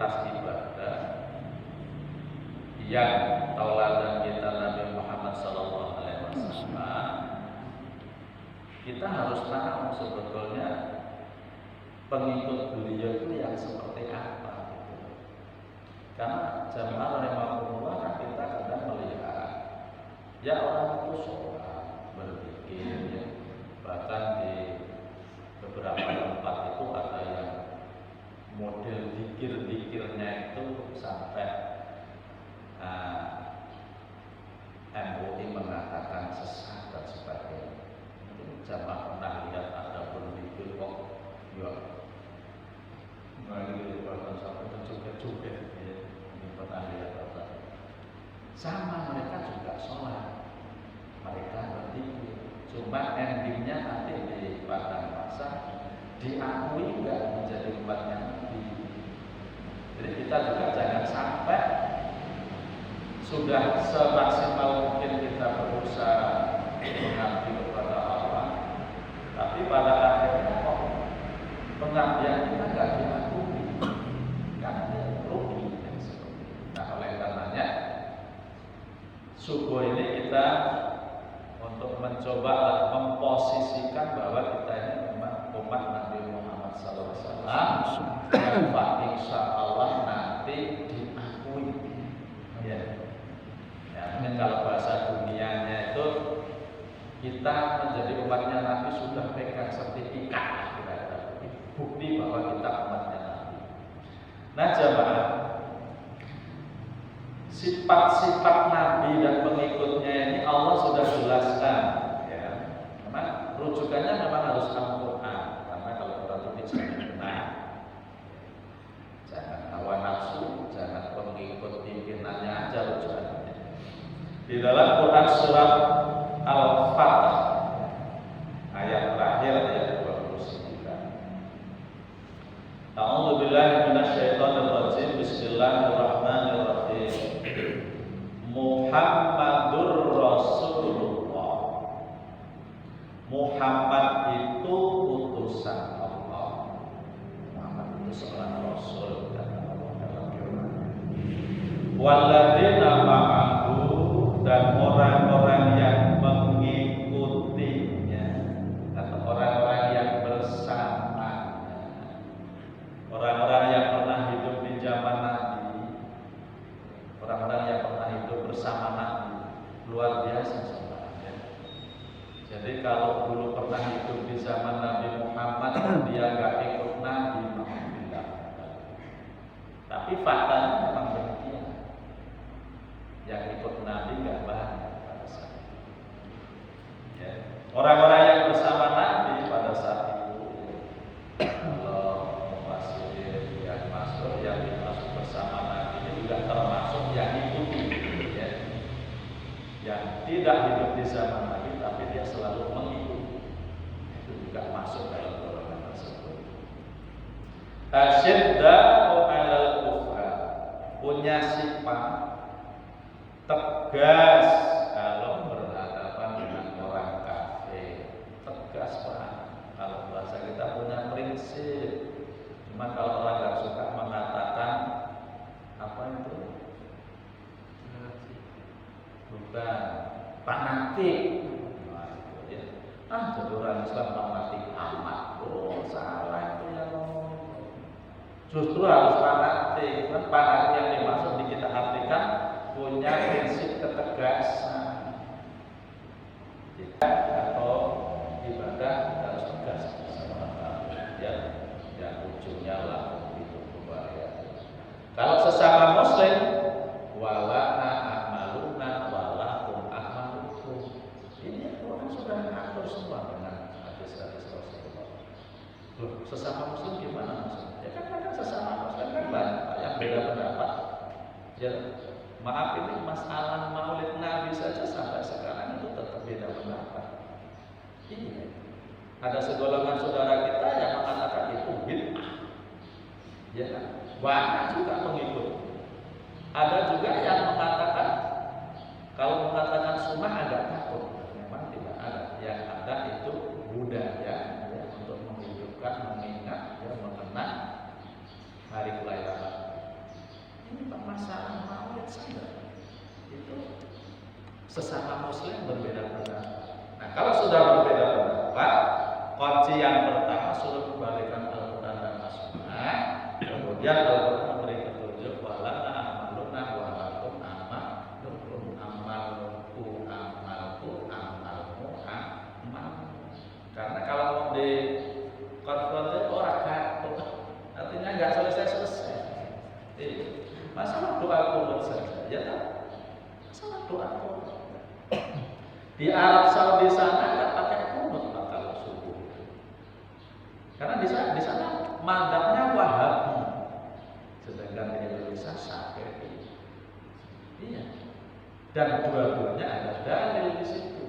aktivitas ibadah yang tauladan kita Nabi Muhammad SAW, kita harus tahu sebetulnya pengikut beliau itu yang seperti apa gitu. Karena jamaah rahimahumullah kan kita kadang melihat ya orang itu sholat, berzikir ya. Bahkan di beberapa tempat itu ada yang model zikir-zikirnya itu sampai MUI mengatakan sesat dan sebagainya. Mungkin jamaah pernah lihat ada berzikir kok ya nggak bahkan sampai terjoget-joget ya. Ini pernah lihat apa? Sama mereka juga sholat, mereka berzikir. Cuma endingnya nanti di padang pasar diakui nggak menjadi umatnya Nabi. Jadi kita juga jangan sampai sudah semaksimal mungkin kita berusaha mengabdi kepada Allah, tapi pada akhirnya kok pengabdian kita nggak diakui, kan rugi yang seperti itu. Nah, oleh karenanya subuh ini kita untuk mencoba memposisikan bahwa kita ini memang umat Nabi Muhammad SAW yang insya Allah nanti diakui. Ya. Mungkin kalau bahasa dunianya itu kita menjadi umatnya Nabi sudah pegang sertifikat, bukti bahwa kita umatnya Nabi. Nah jamaah, sifat-sifat Nabi dan pengikutnya ini Allah sudah jelaskan, ya. Memang rujukannya memang harus Al-Quran, karena kalau kita tulis jangan benar, jangan hawa nafsu, jangan pengikut pimpinannya aja rujukannya. Di dalam Quran surat Al-Fatah ayat terakhir ayat 29. A'udzubillahi minasyaitonirrajim. Bismillahirrahmanirrahim. Muhammadur Rasulullah. Muhammad itu utusan Allah. Muhammad itu seorang rasul kata Allah dalam firman. Walladzina ma'ahu, dan orang-orang yang mengikutinya atau orang-orang yang bersamanya, orang-orang yang pernah hidup di zaman Nabi, orang-orang yang pernah hidup bersama Nabi, luar biasa sebenarnya. Jadi kalau dulu pernah hidup di zaman Nabi Muhammad, dia nggak ikut Nabi, alhamdulillah. Tapi faktanya memang demikian. Yang ikut Nabi nggak banyak pada saat itu. Ya. Orang-orang yang bersama Nabi pada saat itu, kalau mufassirin yang masuk, yang dimaksud bersama Nabi ini juga termasuk yang ikuti, ya. Yang tidak hidup di zaman Nabi, tapi dia selalu mengikuti, itu juga masuk dalam golongan tersebut. Tasyidda'u 'alal kufar, punya sifat tegas kalau berhadapan dengan orang kafir. Tegas Pak. Kalau bahasa kita punya prinsip. Cuma kalau orang nggak suka mengatakan apa itu? Bukan fanatik. Nah, itu ya. Jadi orang Islam fanatik amat. Oh, salah itu yang ngomong. Justru harus fanatik. Kan fanatik yang dimaksud di kita artikan punya prinsip ketegasan. Atau ibadah harus tegas sama Allah, ya, yang ujungnya lah itu bahaya. Kalau sesama Muslim, walana amaluna walakum amalukum. Ini Quran sudah mengatur semua dengan hadis-hadis Rasulullah. Loh, sesama Muslim gimana maksudnya? Ya kan sesama Muslim kan banyak yang beda pendapat. Ya. Maaf, ini masalah maulid Nabi saja sampai sekarang itu tetap beda pendapat. Iya. Ada segolongan saudara kita yang mengatakan itu bid'ah. Ya kan? Banyak juga pengikut. Ada juga yang mengatakan kalau mengatakan sunnah agak takut. Memang tidak ada. Yang ada itu budaya ya, untuk menghidupkan, mengingat, ya, mengenang hari kelahiran. masalah maulid saja. Itu sesama muslim berbeda pendapat. Nah, kalau sudah berbeda pendapat, kunci yang pertama suruh kembalikan Al-Quran dan As-Sunnah. Kemudian Al-Quran memberi petunjuk walana amaluna wa lakum amalukum amalku amalku amalmu amal. Karena kalau mau di konfrontasi orang takut, artinya nggak selesai. Masalah doa kunut saja, ya tak? Masalah doa kunut. Di Arab Saudi sana nggak pakai kunut kalau subuh, karena di sana madhabnya Wahabi, sedangkan di Indonesia Syafi'i. Iya. Dan dua-duanya ada dalil di situ.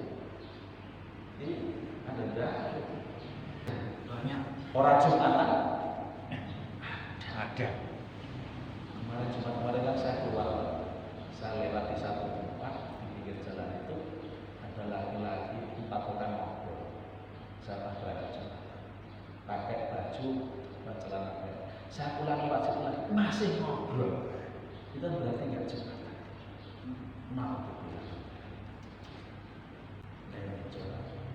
Iya, ada dalil. Banyak orang Jumatan ada. Kemarin Jumat kan saya keluar, saya lewat di satu tempat di pinggir jalan itu ada laki-laki 4 orang ngobrol. Saya berada Jumatan, pakai baju celana pendek. Saya pulang lewat situ lagi masih ngobrol. Itu berarti nggak Jumatan. Mau dibilang.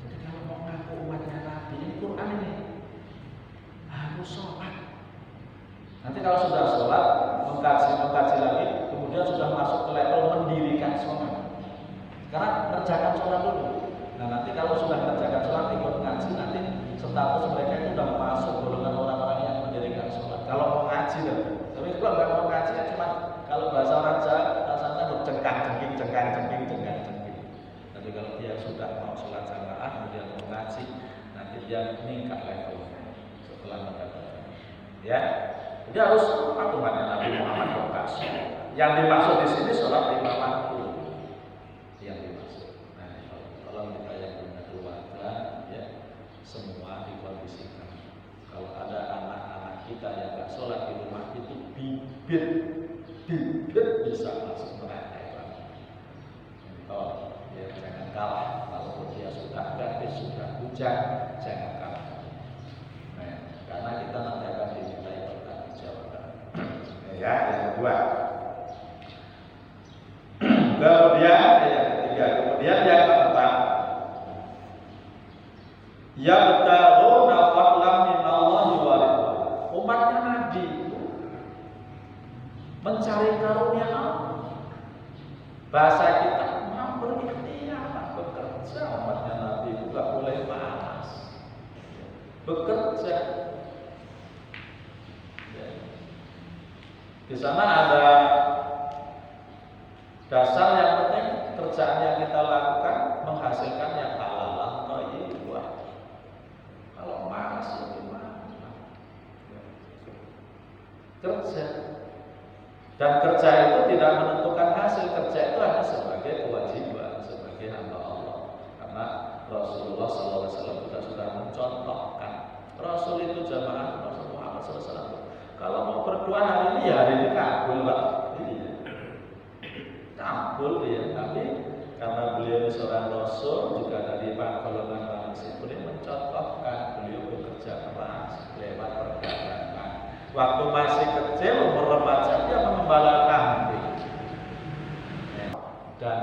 Jadi kalau mau ngaku umatnya Nabi, ini Quran ini harus sholat. Nanti kalau sudah sholat, mengkaji lagi, kemudian sudah masuk ke level mendirikan sholat. Sekarang kerjakan sholat dulu. Nah, nanti kalau sudah kerjakan sholat, ikut ngaji, nanti status mereka itu sudah masuk golongan orang-orang yang mendirikan sholat. Kalau mau ngaji, tapi kalau nggak mau ngaji, ya cuma kalau bahasa orang Jawa, rasanya cengkang-cengking. Tapi kalau dia sudah mau sholat jamaah, kemudian mau ngaji, nanti dia meningkat levelnya setelah mendapatkan. Ya, dia harus apa umatnya Nabi Muhammad Wakas. Yang dimaksud di sini sholat 5 waktu. Yang dimaksud. Nah, kalau kita yang punya keluarga, ya semua dikondisikan. Kalau ada anak-anak kita yang nggak sholat di rumah itu bibit bisa masuk neraka. Oh, ya jangan kalah. Kalau dia sudah habis, sudah hujan, jangan kalah. Nah, karena kita nanti akan dimintai pertanggungjawaban. Ya, yang kedua. Kemudian yang ketiga, kemudian yang keempat. Yabtaguna fadlan minallahi wa ridwan. Umatnya Nabi mencari karunia Allah. Bahasa kita mau berikhtiar, bekerja. Umatnya Nabi itu gak boleh malas, bekerja. Di sana ada dasar yang penting, kerjaan yang kita lakukan menghasilkan yang halal atau thayyibah. Kalau malas ya gimana? Kerja. Dan kerja itu tidak menentukan hasil. Kerja itu hanya sebagai kewajiban, sebagai hamba Allah. Karena Rasulullah SAW sudah mencontohkan. Rasul itu jamaah Rasul Muhammad SAW. Kalau mau berdoa hari ini, ya hari ini kabul, Pak. Iya. Kabul ya. Tapi karena beliau seorang Rasul, juga dari golongan manusia, beliau mencontohkan. Beliau bekerja keras lewat perdagangan. Waktu masih kecil, umur remaja, dia mengembala kambing. Dan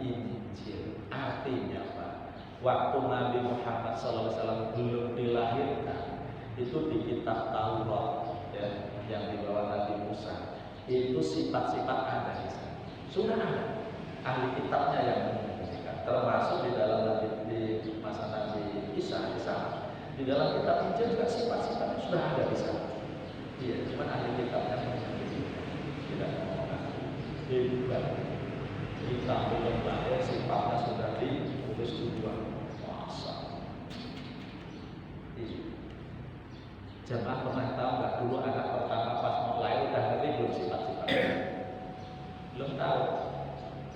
Injil artinya apa? Waktu Nabi Muhammad SAW belum dilahirkan, itu di kitab Taurat ya, yang dibawa Nabi Musa, itu sifat-sifat ada di sana. Sudah ada ahli kitabnya yang menunjukkan, termasuk di dalam di masa Nabi Isa di sana. Di dalam kitab Injil juga sifat-sifatnya sudah ada di sana. Iya, cuma ahli kitabnya tidak mengatakan. Hebat. Kita belum lahir, sifatnya sudah ditulis duluan. Masa. Iya. Jemaah pernah tahu nggak dulu anak pertama pas mau lahir udah ngerti belum sifat-sifatnya? Belum tahu.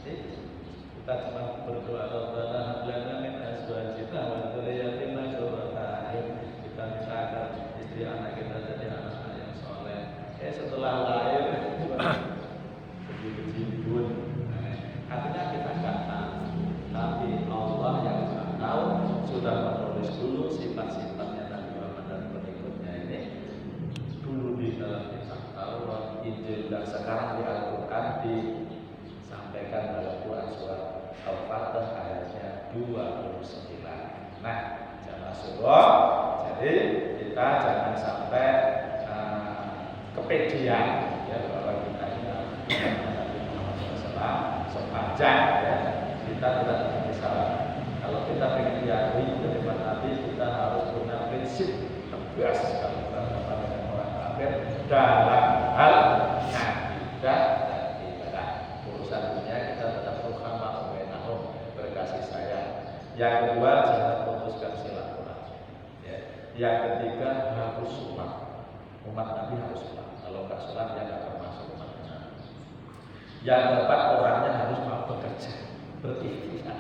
Kita cuma berdoa Rabbana hab lana min azwajina wa dzurriyyatina qurrata a'yun. Kita minta agar istri anak kita jadi anak yang soleh. Setelah lahir begitu-begitu. Artinya kita nggak tahu, tapi Allah yang tahu sudah menulis dulu sifat-sifatnya Nabi Muhammad dan pengikutnya ini dulu di dalam kitab Taurat, Injil juga sekarang di Al-Quran disampaikan dalam Quran surat Al-Fatih ayatnya 29. Nah, jamaah surah, jadi kita jangan sampai kepedean ya bahwa kita ini Nabi Muhammad SAW sepanjang ya kita tidak bisa. Kalau kita ingin diakui terima Nabi, kita harus punya prinsip tegas kalau kita berhadapan dengan orang kafir dalam hal akidah dan ibadah. Urusan dunia kita tetap ruhama bainahum, berkasih sayang. Yang kedua, jangan putuskan silaturahmi. Ya. Yang ketiga, harus sholat. Umat Nabi harus sholat. Kalau nggak sholat, ya nggak termasuk umat Nabi. Yang keempat, orangnya harus mau bekerja, berikhtiar.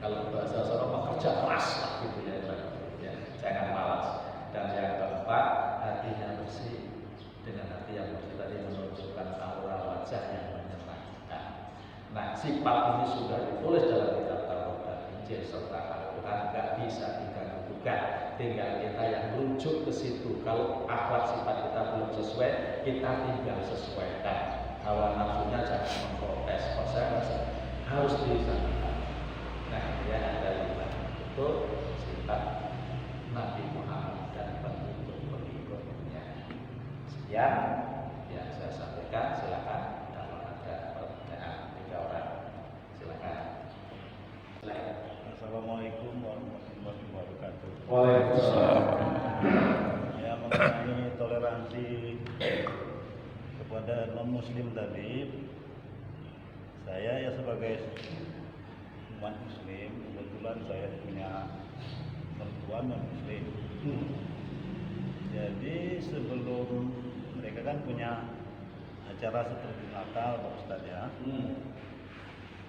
Kalau bahasa Solo bekerja keras lah gitu ya, jangan malas. Dan yang keempat, hatinya bersih. Dengan hati yang bersih tadi menunjukkan aura wajah yang menyenangkan. Nah, sifat ini sudah ditulis dalam kitab Taurat dan Injil serta Al-Quran, nggak bisa diganggu-gugat. Tinggal kita yang merujuk ke situ. Kalau akhlak sifat kita belum sesuai, kita tinggal sesuaikan. Hawa nafsunya jangan memprotes. Kalau saya rasa harus disamakan. Nah, dia ada 5 itu sifat Nabi Muhammad dan pengikut-pengikutnya. Sekian yang saya sampaikan. Silakan kalau ada pertanyaan 3 orang. Silakan. Assalamualaikum warahmatullahi wabarakatuh. Waalaikumsalam. Ya, mengenai toleransi kepada non-muslim tadi, saya ya sebagai umat muslim, kebetulan saya punya mertua non-muslim. Jadi sebelum mereka kan punya acara seperti Natal, Pak Ustadz ya.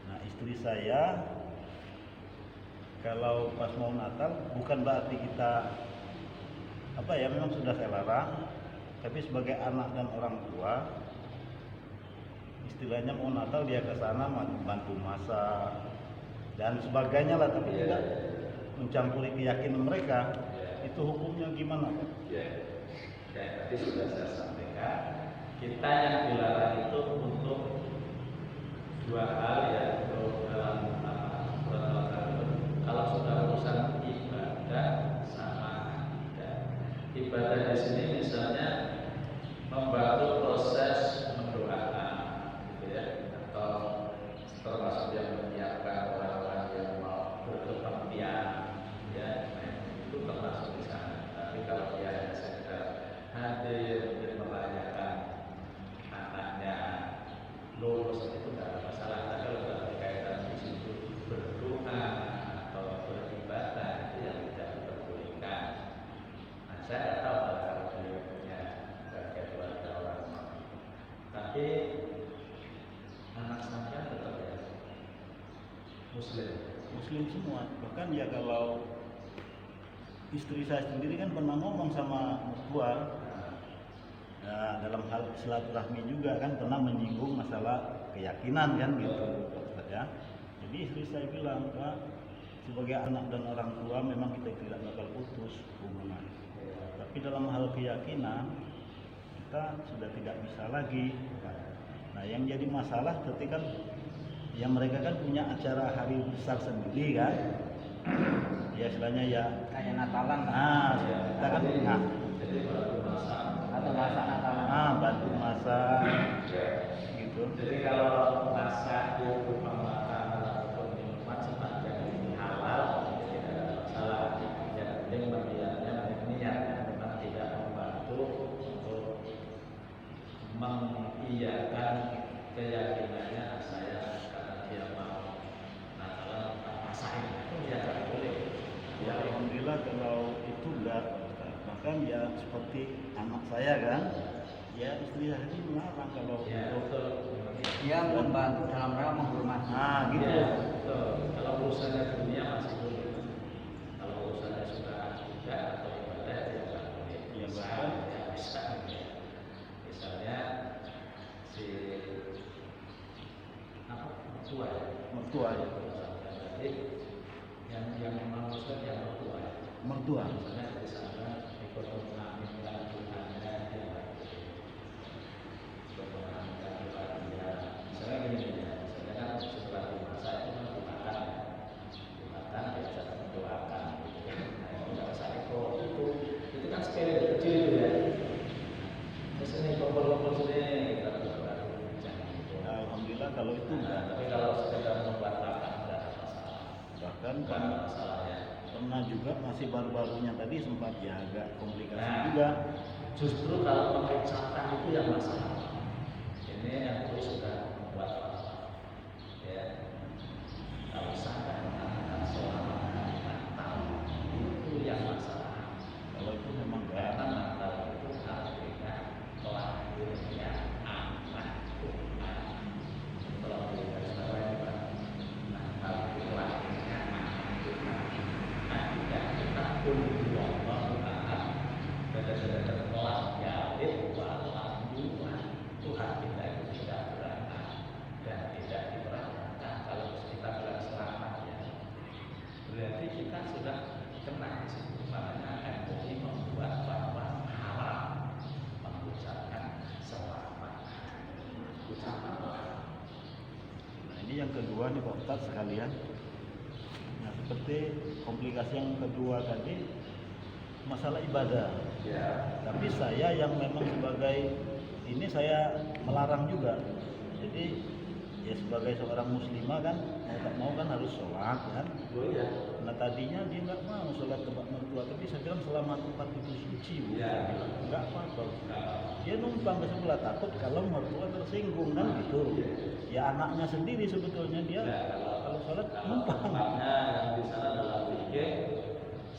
Nah, istri saya kalau pas mau Natal bukan berarti kita memang sudah saya larang, tapi sebagai anak dan orang tua, istilahnya mau Natal dia ke sana bantu masak dan sebagainya lah, tapi tidak mencampuri keyakinan mereka. Itu hukumnya gimana, Pak? Ya, tadi sudah saya sampaikan, kita yang dilarang itu untuk 2 hal ya, untuk dalam kalau sudah urusan ibadah sama akidah. Ibadah di sini misalnya membantu proses mendoakan, gitu ya, atau termasuk yang menyiapkan orang-orang yang mau berkepentingan, ya, itu termasuk di sana. Tapi kalau dia hanya sekedar hadir untuk merayakan anaknya lulus itu tidak ada masalah. Tapi kalau sudah berkaitan di situ berdoa atau beribadah, itu yang tidak diperbolehkan. Nah, saya tidak tahu kalau beliau punya bagian keluarga orang tapi anak sampean tetap ya muslim semua. Bahkan ya kalau istri saya sendiri kan pernah ngomong sama mertua, nah, dalam hal silaturahmi juga kan pernah menyinggung masalah keyakinan kan gitu, ya. Jadi istri saya bilang, Pak, sebagai anak dan orang tua memang kita tidak bakal putus hubungan. Tapi dalam hal keyakinan kita sudah tidak bisa lagi. Nah, yang jadi masalah ketika ya mereka kan punya acara hari besar sendiri kan. Ya istilahnya ya kayak Natalan. Nah, kita kan jadi bantu masak atau masak Natalan. Bantu masak gitu. Jadi kalau masak itu makanan ataupun minuman sepanjang ini halal, tidak ada masalah. Yang penting bagiannya niatnya memang tidak membantu untuk mengiyakan keyakinannya saya karena dia mau Natalan masakin itu ya nggak boleh. Ya alhamdulillah kalau itu enggak. Bahkan ya seperti anak saya kan, ya istri saya ini melarang kalau Ya, betul. Dia membantu dalam rangka menghormati. Nah, gitu. Ya, betul. Kalau urusannya dunia masih boleh. Kalau urusannya sudah akidah atau ibadah ya nggak boleh. Ya, Misalnya si mertua ya. Mertua ya. Jadi yang memang muslim yang mertua ya. Mertua. Misalnya di sana ikut mengaminkan Tuhannya dia nggak boleh. kalau itu enggak. Tapi kalau sekedar membuat lapak tidak ada masalah. Bahkan Tidak ada masalah ya. pernah juga masih baru-barunya tadi sempat ya agak komplikasi Nah. juga. Justru kalau mengucapkan itu yang masalah. Ini yang terus sudah membuat masalah. Ya. Kalau sampai mengatakan selama hari Natal itu yang masalah. Kalau itu memang enggak. Karena Natal itu artinya lahirnya anak Tuhan. Kalau kita sekarang Pak, Natal itu lahirnya anak Tuhan. Nah, kita pun Allah Taala dan telah yalid walam yulan. Tuhan kita itu tidak beranak dan tidak diperanatkan. Kalau kita bilang selamat ya, berarti kita sudah kena di situ. Makanya MUI membuat bahwa haram mengucapkan selamat. Ucapan haram. Nah, ini yang kedua nih Pak Ustadz sekalian. Nah, seperti komplikasi yang kedua tadi masalah ibadah. Ya. Tapi saya yang memang sebagai ini saya melarang juga. Jadi ya sebagai seorang muslimah kan mau tak mau kan harus sholat kan. Oh ya. Nah tadinya dia nggak mau sholat ke bak mertua, tapi saya bilang selama tempat itu suci bu. Ya. Saya bilang nggak apa-apa. Dia numpang ke sebelah takut kalau mertua tersinggung kan gitu. Ya anaknya sendiri sebetulnya dia kalau sholat numpang. Makanya yang di sana dalam fikih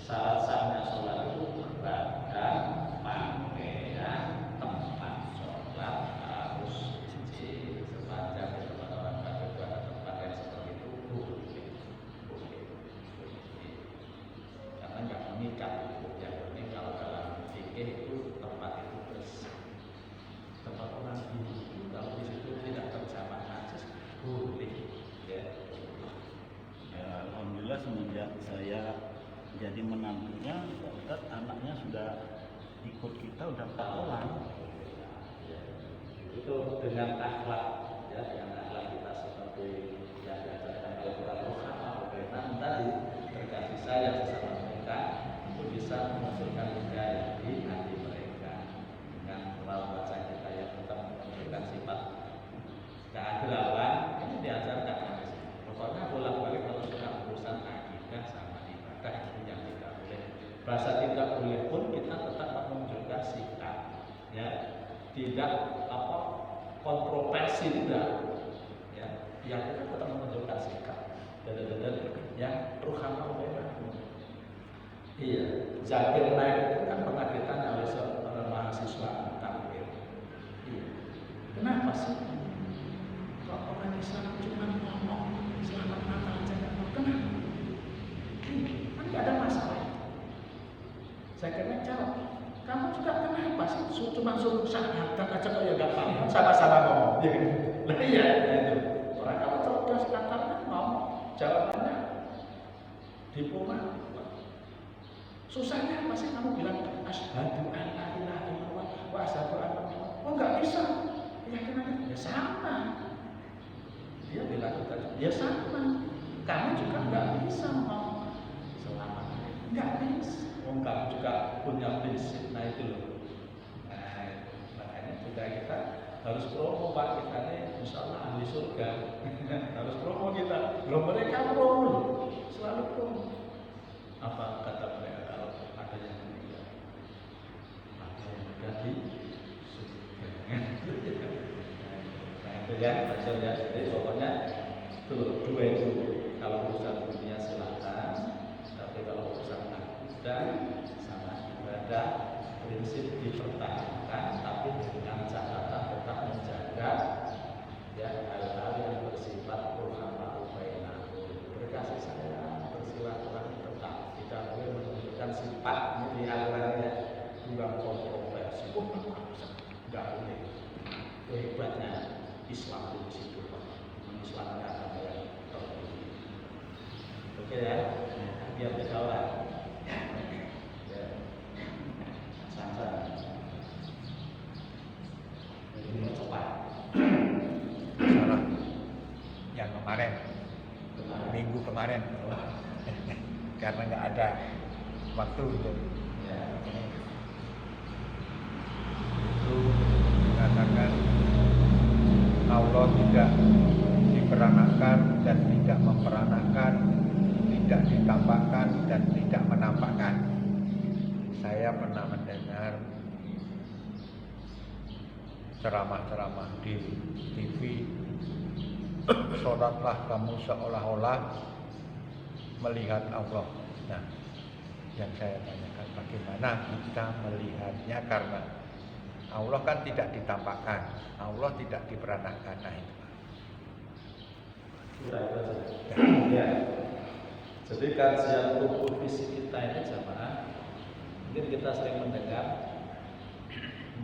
syarat sahnya sholat itu badan, pakaian, tempat sholat harus suci. Sepanjang di tempat orang kafir ada tempat yang seperti itu boleh. Karena nggak mengikat itu. Yang penting kalau dalam fikih itu tempat itu bersih. Tempat orang itu kalau di situ tidak terjamah najis boleh. Ya. Ya, alhamdulillah semenjak saya jadi menantunya, Pak Ustadz anaknya sudah ikut kita udah 4 orang. Itu dengan akhlak ya, dengan akhlak kita seperti yang diajarkan oleh para ulama tadi terkasih sayang sesama mereka untuk bisa memunculkan hidayah di hati mereka dengan melalui wajah kita yang tetap menunjukkan sifat keagraban. Ini diajarkan oleh sini. Pokoknya bolak-balik kalau sudah urusan akidah sama ibadah itu yang tidak boleh. Bahasa tidak boleh pun kita tetap menunjukkan sikap ya, tidak apa kontroversi tidak ya, yang kita tetap menunjukkan sikap dan yang ruhama bainakum. Iya, Zakir Naik itu kan pernah ditanya oleh seorang mahasiswa takbir. Iya, kenapa sih kok orang Islam cuma ngomong selamat Natal aja? Kenapa? Kan nggak ada masalah. Zakir Naik jawab, kamu juga kenapa sih cuma suruh syahadat aja kok ya gak paham sama-sama ngomong. Lah iya itu. Orang kalau cerdas katakan ngomong jawabannya diplomatik. Susahnya apa sih kamu bilang asyhadu an la ilaha illallah wa asyhadu anna Muhammadan. Oh enggak bisa. Keyakinannya ya sama. Dia bilang kita ya sama. Kamu juga enggak bisa ngomong selamat. Enggak bisa. Oh, kamu juga punya prinsip, nah itu loh. Nah, makanya juga kita harus promo Pak, kita ini insya Allah ahli surga. Harus promo kita. Belum mereka promo, selalu promo. Apa kata mereka kalau ada yang meninggal? Ada yang menjadi surga. Nah itu ya, maksud ya. Jadi pokoknya tuh dua itu. Kalau urusan dunia silakan, tapi kalau urusan dan sama ibadah prinsip dipertahankan tapi dengan catatan tetap menjaga ya hal-hal yang bersifat ruhama bainakum, berkasih sayang, bersilaturahmi tetap tidak boleh menunjukkan sifatnya di alirannya kurang kontroversi. Nggak boleh. Hebatnya Islam di situ mengislamkan apa yang terjadi. Oke ya, biar berkawan. Salah yang kemarin minggu kemarin karena nggak ada waktu untuk itu mengatakan Allah tidak diperanakkan dan tidak memperanakkan, tidak ditampakkan dan tidak menampakkan. Saya pernah mendengar ceramah-ceramah di TV, sholatlah kamu seolah-olah melihat Allah. Nah, yang saya tanyakan, bagaimana kita melihatnya, karena Allah kan tidak ditampakkan, Allah tidak diperanakkan. Nah, itu. Ya. Jadi kajian tubuh fisik kita ini jamaah, mungkin kita sering mendengar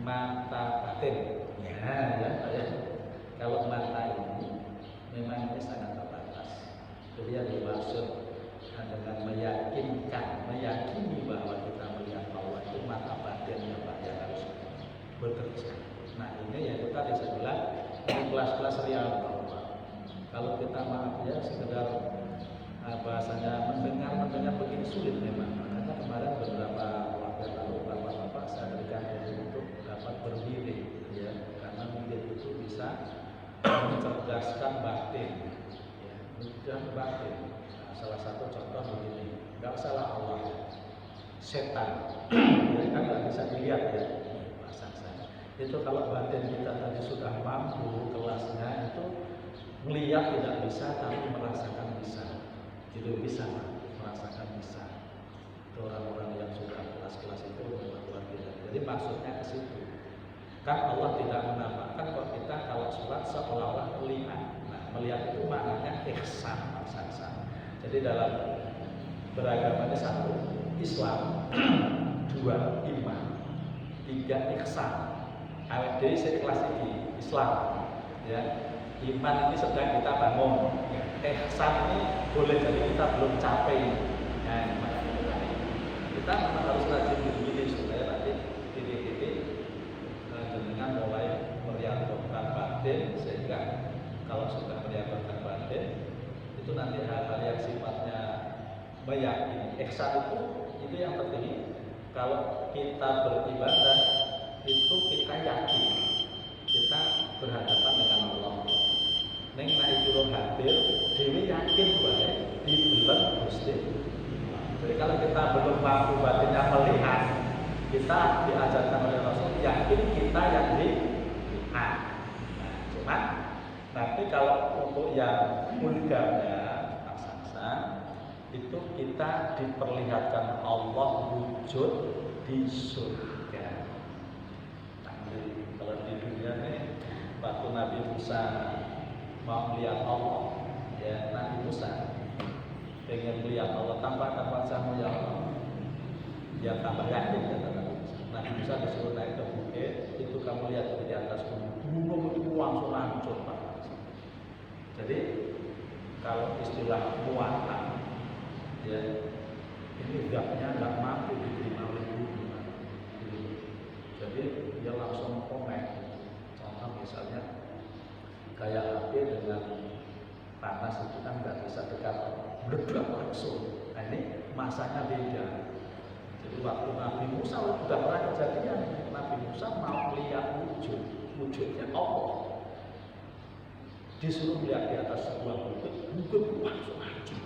mata batin. Ya. Kalau mata ini memang ini sangat terbatas. Jadi yang dimaksud dengan meyakini bahwa kita melihat Allah itu mata batinnya Pak yang harus bekerja. Nah ini yang kita disebut di kelas-kelas real Pak. Kalau kita maaf ya sekedar bahasanya mendengar begini sulit memang. Makanya kemarin beberapa waktu lalu bapak-bapak saya berikan untuk dapat berdiri ya, karena mungkin itu bisa mencerdaskan batin ya, mudah batin. Nah, salah satu contoh begini, nggak salah Allah, setan ya, kan nggak bisa dilihat ya bahasa saya. Itu kalau batin kita tadi sudah mampu kelasnya itu melihat tidak bisa tapi merasakan bisa. Jadi bisa merasakan bisa. Itu orang-orang yang sudah kelas-kelas itu memang luar biasa. Jadi maksudnya ke situ. Kan Allah tidak menampakkan kok kita kalau sholat seolah-olah melihat. Nah, melihat itu maknanya ihsan, ihsan. Jadi dalam beragama ini satu Islam, dua iman, tiga ihsan. AWD sekelas ini Islam, ya. Iman ini sedang kita bangun. Ihsan ini boleh jadi kita belum capai. Nah, kita memang harus rajin begini supaya nanti titik-titik dengan mulai meriadokan batin, sehingga kalau sudah meriadokan batin itu nanti hal-hal yang sifatnya meyakini. Ihsan itu yang penting. Kalau kita beribadah itu kita yakin kita berhadapan dengan Allah. Neng naik turun hadir, dewi yakin bahwa dibelah Gusti. Jadi kalau kita belum mampu batinnya melihat, kita diajarkan oleh Rasul yakin kita yang dilihat. Nah, cuma nanti kalau untuk yang mulganya asasa itu kita diperlihatkan Allah wujud di surga. Nah, kalau di dunia nih waktu Nabi Musa mau melihat Allah, ya Nabi Musa pengen melihat Allah, tampakkan wajahmu ya Allah, dia tambah yakin kata Nabi Musa. Nabi Musa disuruh naik ke bukit, itu kamu lihat di atas gunung itu langsung hancur Pak. Jadi kalau istilah muatan, ya ini gapnya nggak mampu diterima oleh bumi. Jadi dia langsung komen. Contoh misalnya kayak api dengan panas itu kan nggak bisa dekat, meledak langsung. Nah ini masanya beda. Jadi waktu Nabi Musa sudah pernah kejadian, Nabi Musa mau lihat wujudnya Allah, disuruh lihat di atas sebuah bukit langsung hancur.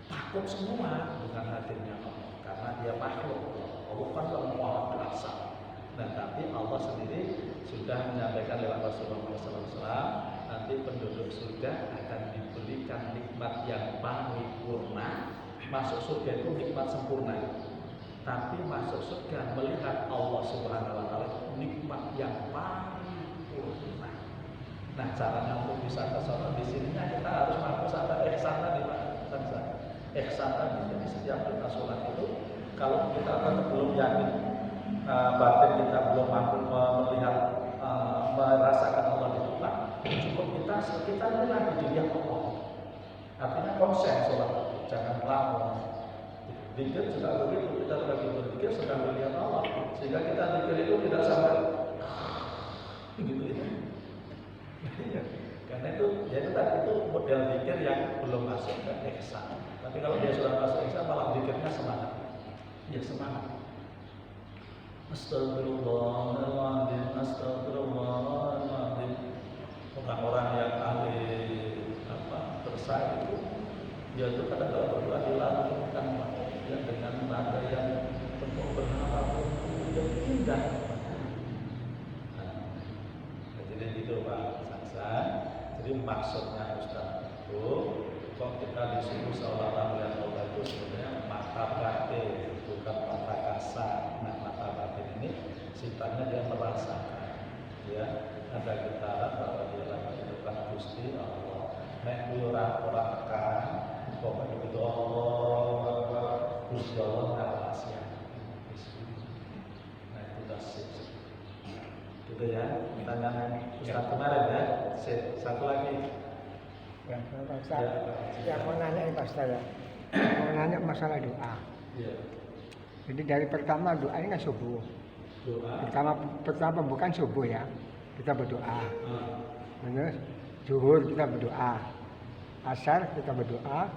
Takut semua dengan hadirnya Allah, karena dia makhluk. Allah kan maha kuasa. Nah tapi Allah sendiri sudah menyampaikan lewat Rasulullah SAW, nanti penduduk surga akan diberikan nikmat yang paripurna. Masuk surga itu nikmat sempurna, tapi masuk surga melihat Allah Subhanahu Wa Taala nikmat yang paripurna. Nah caranya untuk bisa kesana di sininya kita harus mampu sampai ihsan tadi Pak. Ihsan tadi. Jadi setiap kita sholat itu kalau kita tetap belum yakin, batin kita belum mampu melihat, merasakan Allah di depan, cukup kita ini lagi dilihat Allah. Artinya konsen sholat, jangan lama. Zikir juga begitu, kita lagi berzikir sedang melihat Allah, sehingga kita zikir itu tidak sampai gitu ya. Karena itu, jadi tadi itu model zikir yang belum masuk ke ihsan. Tapi kalau dia sudah masuk ihsan, malah zikirnya semangat. Ya semangat. Astagfirullahaladzim, astagfirullahaladzim. Orang-orang yang ahli dia itu kadang-kadang berdoa dilakukan ya, dengan nada yang penuh berharap yang indah. Nah, jadi itu Pak Sansan. Jadi maksudnya Ustaz itu kok kita disuruh seolah-olah melihat Allah itu sebenarnya mata batin, bukan mata kasar. Nah, mata batin ini sifatnya dia merasakan, ya ada getaran bahwa dia lagi depan Gusti Allah. Nek orang tekan, pokoknya begitu Allah, Gusti Allah ngawasi. Nah itu dah sip. Gitu ya, pertanyaan Ustaz kemarin ya. Sip. Satu lagi. Ya, Pak Ustaz. Ya, mau nanya ini Pak Ustaz ya. Mau nanya masalah doa. Iya. Jadi dari pertama doa ini kan subuh. Doa. Pertama bukan subuh ya. Kita berdoa. Terus zuhur kita berdoa. Asar kita berdoa.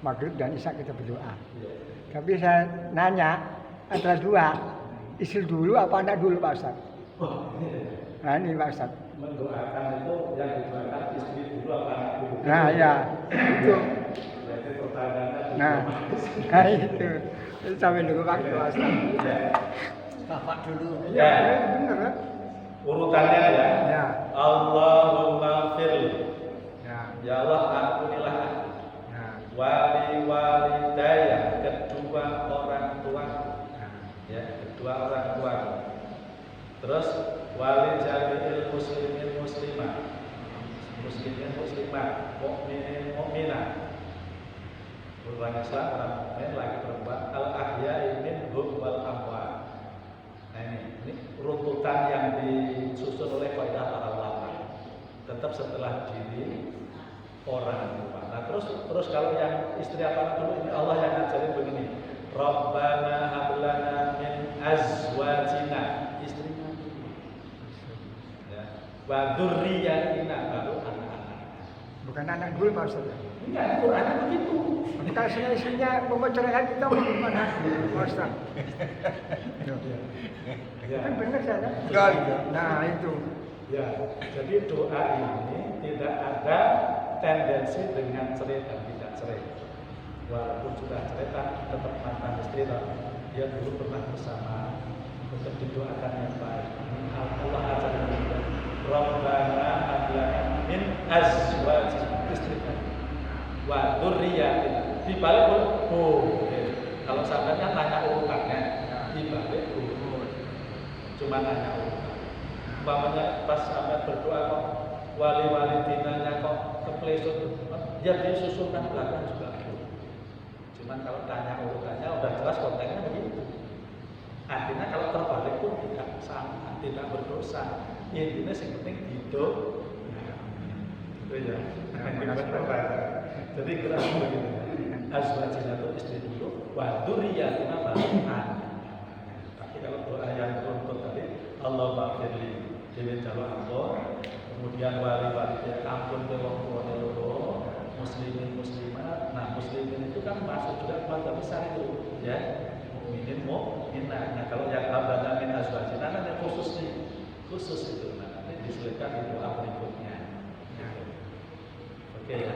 Maghrib dan isya kita berdoa. Iya. Tapi saya nanya antara dua, istri dulu apa anak dulu Pak Ustaz? Oh, ini. Nah ini Pak Ustaz. Mendoakan itu yang didoakan istri dulu apa anak dulu? Nah ya itu. Jadi pertanyaannya Nah itu. Sampai dulu waktu Pak Ustaz. Bapak dulu. Ya. Bener kan? Urutannya ya. Ya. Allahumma firli. Ya. Ya Allah ampunilah aku. Ya. Walidaya, kedua orang tua. Ya. Ya, kedua orang tua. Terus wali jami'il muslimin muslimah. Muslimin muslimah, mukminin mukminah. Orang Islam, orang mukmin, laki perempuan, al-ahya'i minhum wal amwat. Nah ini runtutan yang disusun oleh kaidah para ulama. Tetap setelah diri orang tua. Nah terus kalau yang istri apa dulu ini Allah yang ngajarin begini. Rabbana hablana min azwajina, istrinya dulu. Ya. Wa dzurriyyatina, baru anak-anak. Bukan anak dulu Pak Ustaz. Enggak, Qurannya begitu. Kalau istrinya memenceraikan kita mau gimana Pak Ustaz? Ya. Kan benar saya kan? Nah itu. Ya, jadi doa ini tidak ada tendensi dengan cerai dan tidak cerai. Walaupun sudah cerai kan tetap mantan istri, dia dulu pernah bersama, tetap didoakan yang baik. Allah ajarkan kita, Rabbana hablana min azwajina, istrinya, wa dzurriyyatina. Di balik kalau sahabatnya nanya urutannya, di balik cuma nanya urutan. Umpamanya pas sampai berdoa kok wali-wali dinanya kok kepleset, ya disusulkan belakang juga. Cuman kalau tanya urutannya udah jelas kontennya begitu. Artinya kalau terbalik pun tidak sama, tidak berdosa. Intinya yang penting hidup. Itu ya. Jadi kira begitu. Azwajina itu istri dulu, wa dzurriyyatina baru anak. Tapi kalau doa yang runtut tadi, Allah maghfirli, dewe jalo ampun, kemudian wali-wali dia ampun ke wong tuane loro, muslimin muslimat. Nah, muslimin itu kan masuk juga keluarga besar itu, ya. Mukminin mukminah. Nah, kalau yang rabbana min azwajina kan yang khusus nih. Khusus itu. Nah, nanti diselipkan di doa berikutnya. Oke ya.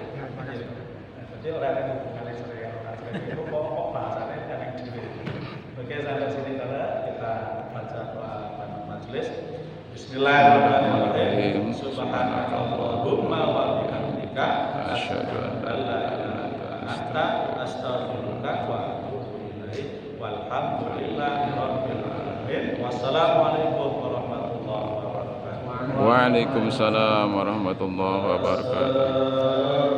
Jadi orang yang hubungannya cerai, orang cerai itu kok bahasanya yang diri. Oke, sampai sini kita baca doa majelis. Bismillahirrahmanirrahim. Subhanakallahumma wa bihamdika asyhadu an la ilaha illa anta astaghfiruka wa atubu ilaik. Walhamdulillahi rabbil alamin. Wassalamualaikum warahmatullahi wabarakatuh. Waalaikumsalam warahmatullahi wabarakatuh.